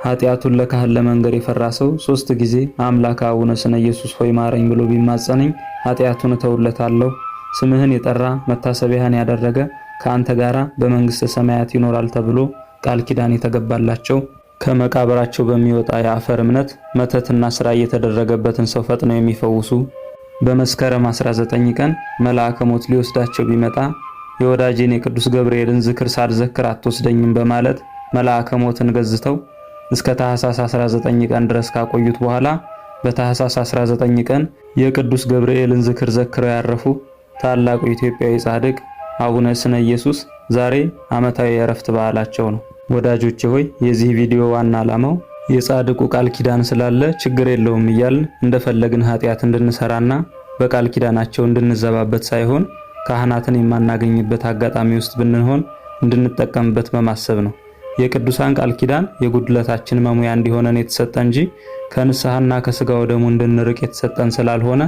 ኃጢአቱን ለካህን ለመንገር የፈራ ሰው 3 ጊዜ አምላክ አቡነ ስነ ኢየሱስ ሆይ ማረኝ ብሎ ቢማጸነኝ ኃጢአቱን እተውለታለሁ። ስምህን የጠራ መታሰቢያህን ያደረገ ከአንተ ጋራ በመንግስተ ሰማያት ይኖራል ተብሎ ቃል ኪዳን የተገባላቸው ከመቃብራቸው በሚወጣ የአፈር እምነት መተትና ስራ እየተደረገበትን ሰው ፈጥነው የሚፈውሱ በመስከረም 19 ቀን መልአከ ሞት ሊወስዳቸው ቢመጣ የወዳጄን የቅዱስ ገብርኤልን ዝክር ሳልዘክር አትወስደኝም በማለት መልአከ ሞትን ገዝተው እስከ ታኅሳስ 19 ቀን ድረስ ካቆዩት በኋላ በታኅሳስ 19 ቀን የቅዱስ ገብርኤልን ዝክር ዘክረው ያረፉ ታላቁ ኢትዮጵያዊ ጻድቅ አቡነ ስነ ኢየሱስ ዛሬ ዓመታዊ የዕረፍት በዓላቸው ነው። ወዳጆቼ ሆይ የዚህ ቪዲዮ ዋና ዓላማው የጻድቁ ቃል ኪዳን ስላለ ችግር የለውም እያልን እንደፈለግን ኃጢአት እንድንሰራና በቃል ኪዳናቸው እንድንዘባበት ሳይሆን ካህናትን የማናገኝበት አጋጣሚ ውስጥ ብንሆን እንድንጠቀምበት በማሰብ ነው። የቅዱሳን ቃል ኪዳን የጉድለታችን መሙያ እንዲሆነን የተሰጠ እንጂ ከንስሐና ከስጋው ደሙ እንድንርቅ የተሰጠን ስላልሆነ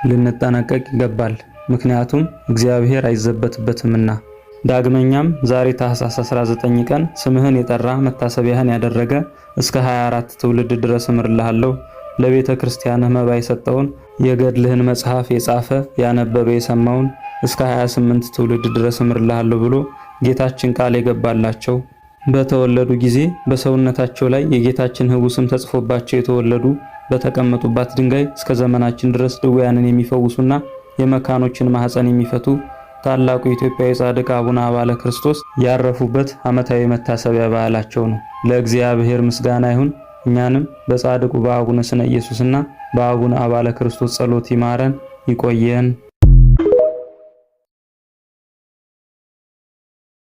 ልንጠነቀቅ ይገባል። ምክንያቱም እግዚአብሔር አይዘበትበትምና። ዳግመኛም ዛሬ ታኅሳስ 19 ቀን ስምህን የጠራ መታሰቢያህን ያደረገ እስከ 24 ትውልድ ድረስ እምርልሃለሁ፣ ለቤተ ክርስቲያንህ መባ የሰጠውን የገድልህን መጽሐፍ የጻፈ ያነበበ የሰማውን እስከ 28 ትውልድ ድረስ እምርልሃለሁ ብሎ ጌታችን ቃል የገባላቸው በተወለዱ ጊዜ በሰውነታቸው ላይ የጌታችን ሕቡዕ ስም ተጽፎባቸው የተወለዱ በተቀመጡባት ድንጋይ እስከ ዘመናችን ድረስ ድውያንን የሚፈውሱና የመካኖችን ማህፀን የሚፈቱ ታላቁ ኢትዮጵያዊ ጻድቅ አቡነ አባለ ክርስቶስ ያረፉበት ዓመታዊ መታሰቢያ በዓላቸው ነው። ለእግዚአብሔር ምስጋና ይሁን። እኛንም በጻድቁ በአቡነ ስነ ኢየሱስና በአቡነ አባለ ክርስቶስ ጸሎት ይማረን ይቆየን።